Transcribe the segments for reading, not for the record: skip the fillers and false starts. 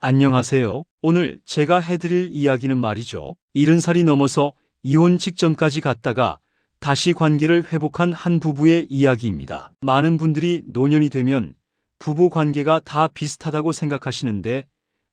안녕하세요. 오늘 제가 해드릴 이야기는 말이죠. 70살이 넘어서 이혼 직전까지 갔다가 다시 관계를 회복한 한 부부의 이야기입니다. 많은 분들이 노년이 되면 부부 관계가 다 비슷하다고 생각하시는데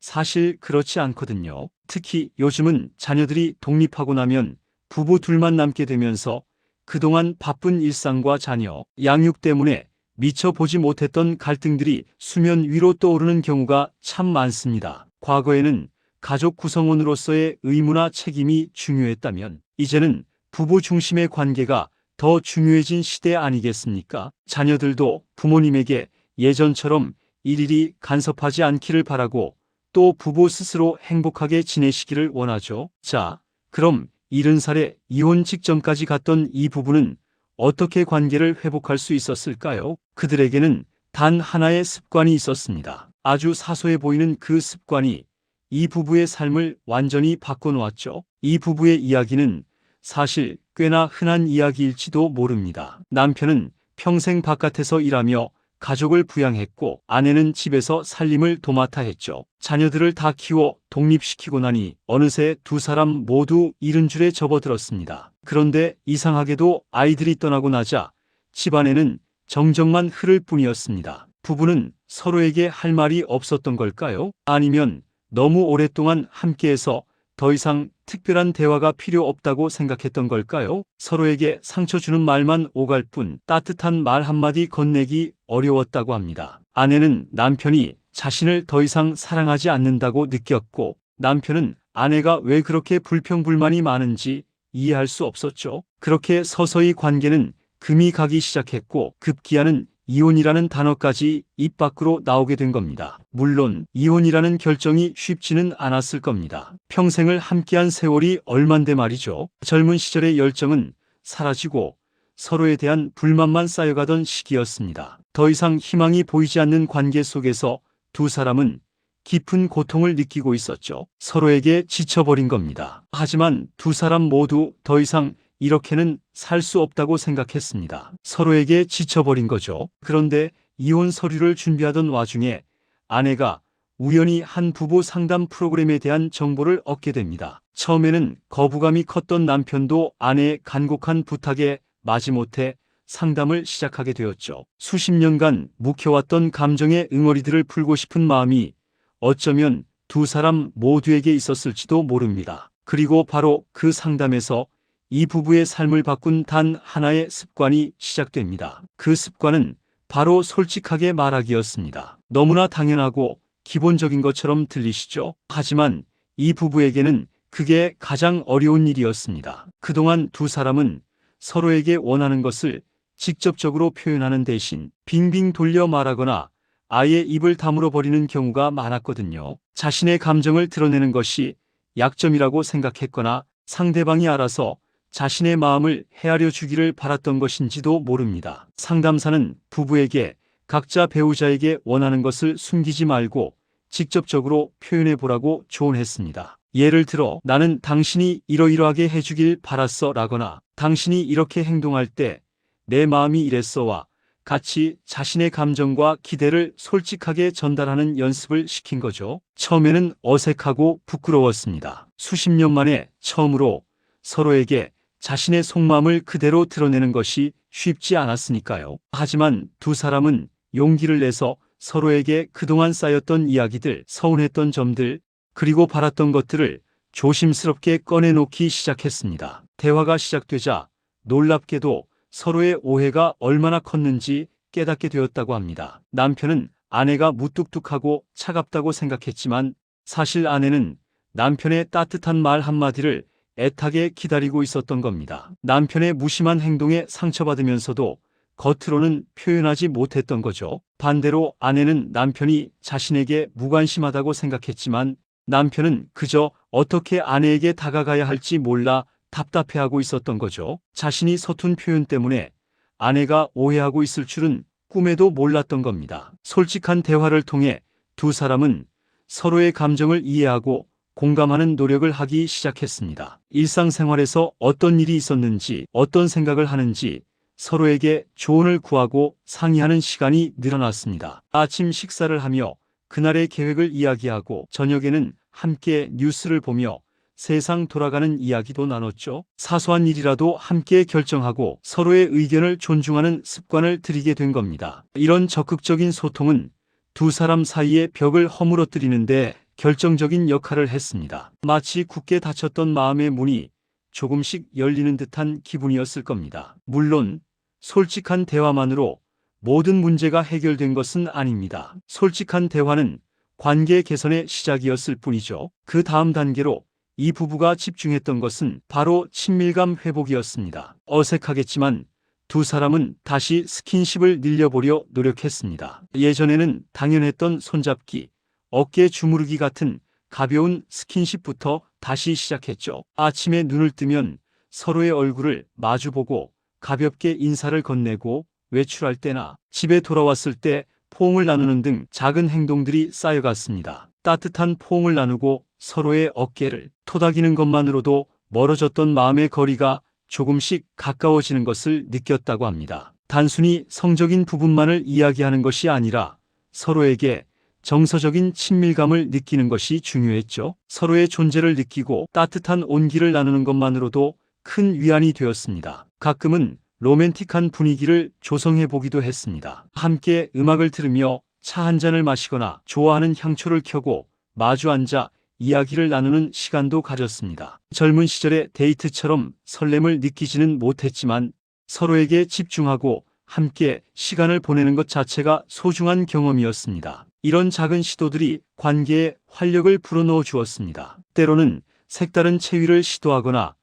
사실 그렇지 않거든요. 특히 요즘은 자녀들이 독립하고 나면 부부 둘만 남게 되면서 그동안 바쁜 일상과 자녀, 양육 때문에 미처 보지 못했던 갈등들이 수면 위로 떠오르는 경우가 참 많습니다. 과거에는 가족 구성원으로서의 의무나 책임이 중요했다면 이제는 부부 중심의 관계가 더 중요해진 시대 아니겠습니까? 자녀들도 부모님에게 예전처럼 일일이 간섭하지 않기를 바라고 또 부부 스스로 행복하게 지내시기를 원하죠. 자, 그럼 70살에 이혼 직전까지 갔던 이 부부는 어떻게 관계를 회복할 수 있었을까요? 그들에게는 단 하나의 습관이 있었습니다. 아주 사소해 보이는 그 습관이 이 부부의 삶을 완전히 바꿔놓았죠. 이 부부의 이야기는 사실 꽤나 흔한 이야기일지도 모릅니다. 남편은 평생 바깥에서 일하며 가족을 부양했고 아내는 집에서 살림을 도맡아 했죠. 자녀들을 다 키워 독립시키고 나니 어느새 두 사람 모두 이른 줄에 접어들었습니다. 그런데 이상하게도 아이들이 떠나고 나자 집안에는 정적만 흐를 뿐이었습니다. 부부는 서로에게 할 말이 없었던 걸까요? 아니면 너무 오랫동안 함께해서 더 이상 특별한 대화가 필요 없다고 생각했던 걸까요? 서로에게 상처 주는 말만 오갈 뿐 따뜻한 말 한마디 건네기 어려웠다고 합니다. 아내는 남편이 자신을 더 이상 사랑하지 않는다고 느꼈고 남편은 아내가 왜 그렇게 불평불만이 많은지 이해할 수 없었죠. 그렇게 서서히 관계는 금이 가기 시작했고 급기야는 이혼이라는 단어까지 입 밖으로 나오게 된 겁니다. 물론 이혼이라는 결정이 쉽지는 않았을 겁니다. 평생을 함께한 세월이 얼만데 말이죠. 젊은 시절의 열정은 사라지고 서로에 대한 불만만 쌓여가던 시기였습니다. 더 이상 희망이 보이지 않는 관계 속에서 두 사람은 깊은 고통을 느끼고 있었죠. 서로에게 지쳐버린 겁니다. 하지만 두 사람 모두 더 이상 이렇게는 살 수 없다고 생각했습니다. 서로에게 지쳐버린 거죠. 그런데 이혼 서류를 준비하던 와중에 아내가 우연히 한 부부 상담 프로그램에 대한 정보를 얻게 됩니다. 처음에는 거부감이 컸던 남편도 아내의 간곡한 부탁에 마지못해 상담을 시작하게 되었죠. 수십 년간 묵혀왔던 감정의 응어리들을 풀고 싶은 마음이 어쩌면 두 사람 모두에게 있었을지도 모릅니다. 그리고 바로 그 상담에서 이 부부의 삶을 바꾼 단 하나의 습관이 시작됩니다. 그 습관은 바로 솔직하게 말하기였습니다. 너무나 당연하고 기본적인 것처럼 들리시죠? 하지만 이 부부에게는 그게 가장 어려운 일이었습니다. 그동안 두 사람은 서로에게 원하는 것을 직접적으로 표현하는 대신 빙빙 돌려 말하거나 아예 입을 다물어 버리는 경우가 많았거든요. 자신의 감정을 드러내는 것이 약점이라고 생각했거나 상대방이 알아서 자신의 마음을 헤아려 주기를 바랐던 것인지도 모릅니다. 상담사는 부부에게 각자 배우자에게 원하는 것을 숨기지 말고 직접적으로 표현해 보라고 조언했습니다. 예를 들어 나는 당신이 이러이러하게 해주길 바랐어 라거나 당신이 이렇게 행동할 때 내 마음이 이랬어와 같이 자신의 감정과 기대를 솔직하게 전달하는 연습을 시킨 거죠. 처음에는 어색하고 부끄러웠습니다. 수십 년 만에 처음으로 서로에게 자신의 속마음을 그대로 드러내는 것이 쉽지 않았으니까요. 하지만 두 사람은 용기를 내서 서로에게 그동안 쌓였던 이야기들, 서운했던 점들, 그리고 바랐던 것들을 조심스럽게 꺼내놓기 시작했습니다. 대화가 시작되자 놀랍게도 서로의 오해가 얼마나 컸는지 깨닫게 되었다고 합니다. 남편은 아내가 무뚝뚝하고 차갑다고 생각했지만 사실 아내는 남편의 따뜻한 말 한마디를 애타게 기다리고 있었던 겁니다. 남편의 무심한 행동에 상처받으면서도 겉으로는 표현하지 못했던 거죠. 반대로 아내는 남편이 자신에게 무관심하다고 생각했지만 남편은 그저 어떻게 아내에게 다가가야 할지 몰라 답답해하고 있었던 거죠. 자신이 서툰 표현 때문에 아내가 오해하고 있을 줄은 꿈에도 몰랐던 겁니다. 솔직한 대화를 통해 두 사람은 서로의 감정을 이해하고 공감하는 노력을 하기 시작했습니다. 일상생활에서 어떤 일이 있었는지, 어떤 생각을 하는지 서로에게 조언을 구하고 상의하는 시간이 늘어났습니다. 아침 식사를 하며 그날의 계획을 이야기하고 저녁에는 함께 뉴스를 보며 세상 돌아가는 이야기도 나눴죠. 사소한 일이라도 함께 결정하고 서로의 의견을 존중하는 습관을 들이게 된 겁니다. 이런 적극적인 소통은 두 사람 사이의 벽을 허물어뜨리는데 결정적인 역할을 했습니다. 마치 굳게 닫혔던 마음의 문이 조금씩 열리는 듯한 기분이었을 겁니다. 물론 솔직한 대화만으로 모든 문제가 해결된 것은 아닙니다. 솔직한 대화는 관계 개선의 시작이었을 뿐이죠. 그 다음 단계로 이 부부가 집중했던 것은 바로 친밀감 회복이었습니다. 어색하겠지만 두 사람은 다시 스킨십을 늘려보려 노력했습니다. 예전에는 당연했던 손잡기, 어깨 주무르기 같은 가벼운 스킨십부터 다시 시작했죠. 아침에 눈을 뜨면 서로의 얼굴을 마주보고 가볍게 인사를 건네고 외출할 때나 집에 돌아왔을 때 포옹을 나누는 등 작은 행동들이 쌓여갔습니다. 따뜻한 포옹을 나누고 서로의 어깨를 토닥이는 것만으로도 멀어졌던 마음의 거리가 조금씩 가까워지는 것을 느꼈다고 합니다. 단순히 성적인 부분만을 이야기하는 것이 아니라 서로에게 정서적인 친밀감을 느끼는 것이 중요했죠. 서로의 존재를 느끼고 따뜻한 온기를 나누는 것만으로도 큰 위안이 되었습니다. 가끔은 로맨틱한 분위기를 조성해 보기도 했습니다. 함께 음악을 들으며 차 한 잔을 마시거나 좋아하는 향초를 켜고 마주 앉아 이야기를 나누는 시간도 가졌습니다. 젊은 시절의 데이트처럼 설렘을 느끼지는 못했지만 서로에게 집중하고 함께 시간을 보내는 것 자체가 소중한 경험이었습니다. 이런 작은 시도들이 관계에 활력을 불어넣어 주었습니다. 때로는 색다른 체위를 시도하거나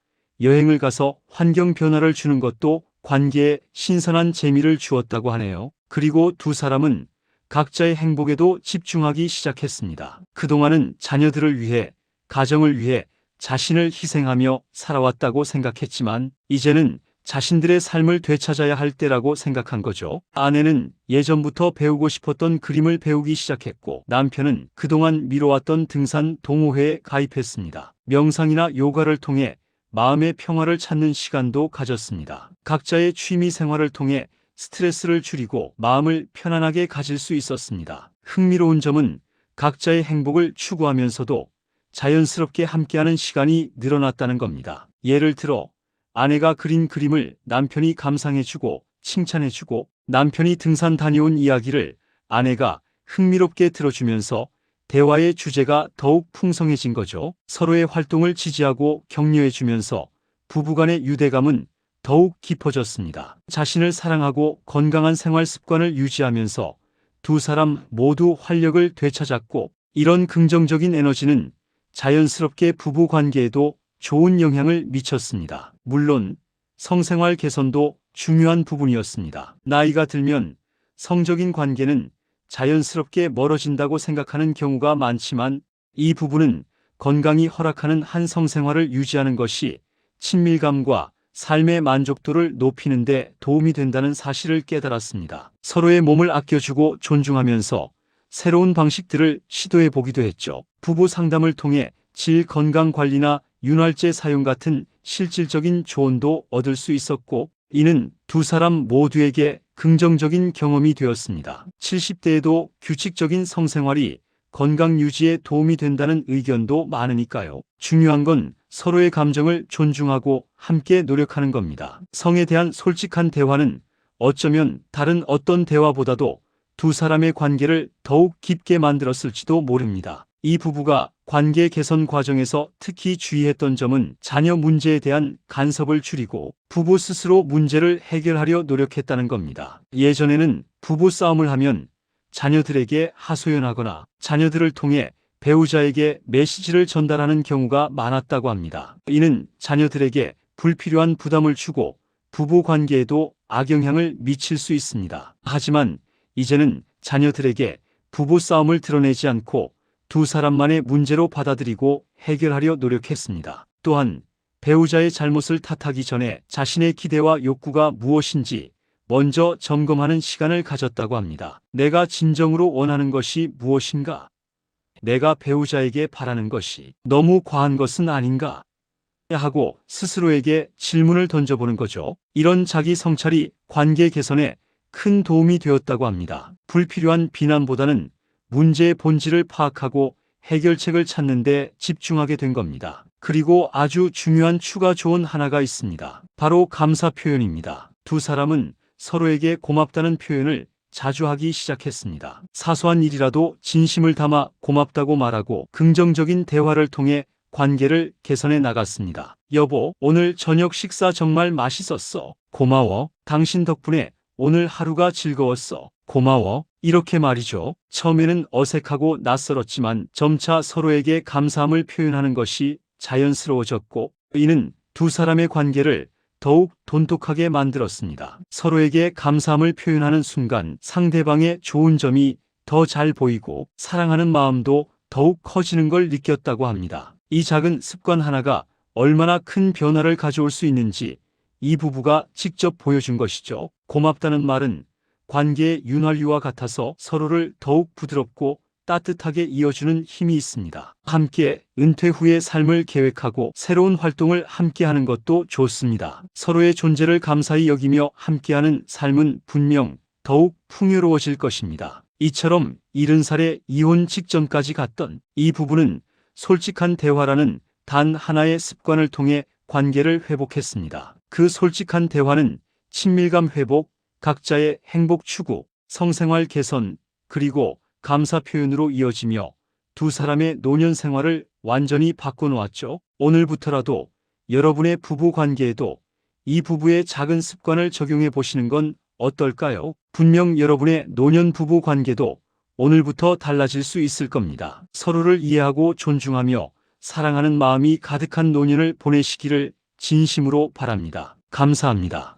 여행을 가서 환경 변화를 주는 것도 관계에 신선한 재미를 주었다고 하네요. 그리고 두 사람은 각자의 행복에도 집중하기 시작했습니다. 그동안은 자녀들을 위해, 가정을 위해 자신을 희생하며 살아왔다고 생각했지만 이제는 자신들의 삶을 되찾아야 할 때라고 생각한 거죠. 아내는 예전부터 배우고 싶었던 그림을 배우기 시작했고 남편은 그동안 미뤄왔던 등산 동호회에 가입했습니다. 명상이나 요가를 통해 마음의 평화를 찾는 시간도 가졌습니다. 각자의 취미 생활을 통해 스트레스를 줄이고 마음을 편안하게 가질 수 있었습니다. 흥미로운 점은 각자의 행복을 추구하면서도 자연스럽게 함께하는 시간이 늘어났다는 겁니다. 예를 들어 아내가 그린 그림을 남편이 감상해주고 칭찬해주고 남편이 등산 다녀온 이야기를 아내가 흥미롭게 들어주면서 대화의 주제가 더욱 풍성해진 거죠. 서로의 활동을 지지하고 격려해주면서 부부간의 유대감은 더욱 깊어졌습니다. 자신을 사랑하고 건강한 생활 습관을 유지하면서 두 사람 모두 활력을 되찾았고 이런 긍정적인 에너지는 자연스럽게 부부 관계에도 좋은 영향을 미쳤습니다. 물론 성생활 개선도 중요한 부분이었습니다. 나이가 들면 성적인 관계는 자연스럽게 멀어진다고 생각하는 경우가 많지만 이 부부는 건강이 허락하는 한 성생활을 유지하는 것이 친밀감과 삶의 만족도를 높이는 데 도움이 된다는 사실을 깨달았습니다. 서로의 몸을 아껴주고 존중하면서 새로운 방식들을 시도해 보기도 했죠. 부부 상담을 통해 질 건강 관리나 윤활제 사용 같은 실질적인 조언도 얻을 수 있었고 이는 두 사람 모두에게 긍정적인 경험이 되었습니다. 70대에도 규칙적인 성생활이 건강 유지에 도움이 된다는 의견도 많으니까요. 중요한 건 서로의 감정을 존중하고 함께 노력하는 겁니다. 성에 대한 솔직한 대화는 어쩌면 다른 어떤 대화보다도 두 사람의 관계를 더욱 깊게 만들었을지도 모릅니다. 이 부부가 관계 개선 과정에서 특히 주의했던 점은 자녀 문제에 대한 간섭을 줄이고 부부 스스로 문제를 해결하려 노력했다는 겁니다. 예전에는 부부 싸움을 하면 자녀들에게 하소연하거나 자녀들을 통해 배우자에게 메시지를 전달하는 경우가 많았다고 합니다. 이는 자녀들에게 불필요한 부담을 주고 부부 관계에도 악영향을 미칠 수 있습니다. 하지만 이제는 자녀들에게 부부 싸움을 드러내지 않고 두 사람만의 문제로 받아들이고 해결하려 노력했습니다. 또한 배우자의 잘못을 탓하기 전에 자신의 기대와 욕구가 무엇인지 먼저 점검하는 시간을 가졌다고 합니다. 내가 진정으로 원하는 것이 무엇인가? 내가 배우자에게 바라는 것이 너무 과한 것은 아닌가? 하고 스스로에게 질문을 던져보는 거죠. 이런 자기 성찰이 관계 개선에 큰 도움이 되었다고 합니다. 불필요한 비난보다는 문제의 본질을 파악하고 해결책을 찾는 데 집중하게 된 겁니다. 그리고 아주 중요한 추가 조언 하나가 있습니다. 바로 감사 표현입니다. 두 사람은 서로에게 고맙다는 표현을 자주 하기 시작했습니다. 사소한 일이라도 진심을 담아 고맙다고 말하고 긍정적인 대화를 통해 관계를 개선해 나갔습니다. 여보, 오늘 저녁 식사 정말 맛있었어. 고마워. 당신 덕분에 오늘 하루가 즐거웠어. 고마워. 이렇게 말이죠. 처음에는 어색하고 낯설었지만 점차 서로에게 감사함을 표현하는 것이 자연스러워졌고, 이는 두 사람의 관계를 더욱 돈독하게 만들었습니다. 서로에게 감사함을 표현하는 순간 상대방의 좋은 점이 더 잘 보이고 사랑하는 마음도 더욱 커지는 걸 느꼈다고 합니다. 이 작은 습관 하나가 얼마나 큰 변화를 가져올 수 있는지 이 부부가 직접 보여준 것이죠. 고맙다는 말은 관계의 윤활유와 같아서 서로를 더욱 부드럽고 따뜻하게 이어주는 힘이 있습니다. 함께 은퇴 후의 삶을 계획하고 새로운 활동을 함께하는 것도 좋습니다. 서로의 존재를 감사히 여기며 함께하는 삶은 분명 더욱 풍요로워질 것입니다. 이처럼 70살에 이혼 직전까지 갔던 이 부부는 솔직한 대화라는 단 하나의 습관을 통해 관계를 회복했습니다. 그 솔직한 대화는 친밀감 회복, 각자의 행복 추구, 성생활 개선, 그리고 감사 표현으로 이어지며 두 사람의 노년 생활을 완전히 바꿔놓았죠. 오늘부터라도 여러분의 부부 관계에도 이 부부의 작은 습관을 적용해 보시는 건 어떨까요? 분명 여러분의 노년 부부 관계도 오늘부터 달라질 수 있을 겁니다. 서로를 이해하고 존중하며 사랑하는 마음이 가득한 노년을 보내시기를 진심으로 바랍니다. 감사합니다.